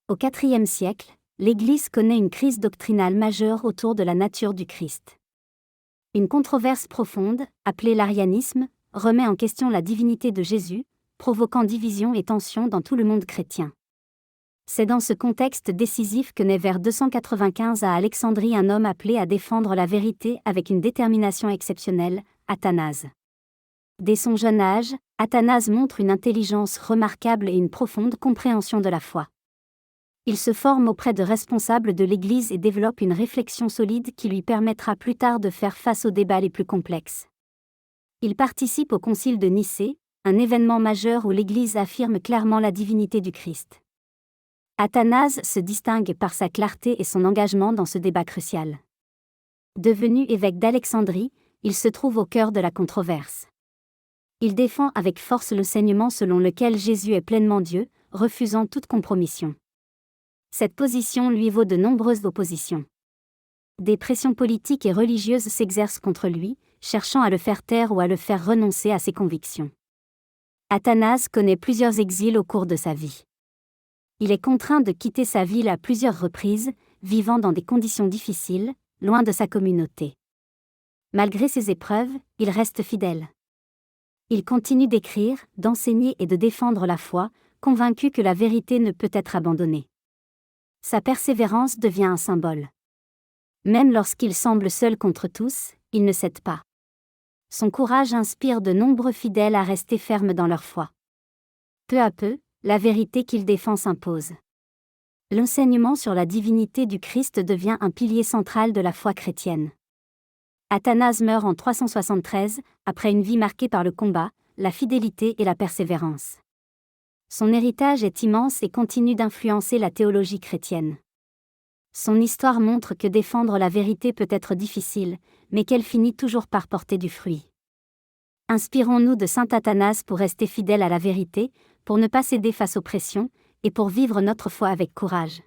Au IVe siècle, l'Église connaît une crise doctrinale majeure autour de la nature du Christ. Une controverse profonde, appelée l'arianisme, remet en question la divinité de Jésus, provoquant division et tension dans tout le monde chrétien. C'est dans ce contexte décisif que naît vers 295 à Alexandrie un homme appelé à défendre la vérité avec une détermination exceptionnelle, Athanase. Dès son jeune âge, Athanase montre une intelligence remarquable et une profonde compréhension de la foi. Il se forme auprès de responsables de l'Église et développe une réflexion solide qui lui permettra plus tard de faire face aux débats les plus complexes. Il participe au Concile de Nicée, un événement majeur où l'Église affirme clairement la divinité du Christ. Athanase se distingue par sa clarté et son engagement dans ce débat crucial. Devenu évêque d'Alexandrie, il se trouve au cœur de la controverse. Il défend avec force l'enseignement selon lequel Jésus est pleinement Dieu, refusant toute compromission. Cette position lui vaut de nombreuses oppositions. Des pressions politiques et religieuses s'exercent contre lui, cherchant à le faire taire ou à le faire renoncer à ses convictions. Athanase connaît plusieurs exils au cours de sa vie. Il est contraint de quitter sa ville à plusieurs reprises, vivant dans des conditions difficiles, loin de sa communauté. Malgré ces épreuves, il reste fidèle. Il continue d'écrire, d'enseigner et de défendre la foi, convaincu que la vérité ne peut être abandonnée. Sa persévérance devient un symbole. Même lorsqu'il semble seul contre tous, il ne cède pas. Son courage inspire de nombreux fidèles à rester fermes dans leur foi. Peu à peu, la vérité qu'il défend s'impose. L'enseignement sur la divinité du Christ devient un pilier central de la foi chrétienne. Athanase meurt en 373, après une vie marquée par le combat, la fidélité et la persévérance. Son héritage est immense et continue d'influencer la théologie chrétienne. Son histoire montre que défendre la vérité peut être difficile, mais qu'elle finit toujours par porter du fruit. Inspirons-nous de saint Athanase pour rester fidèles à la vérité, pour ne pas céder face aux pressions, et pour vivre notre foi avec courage.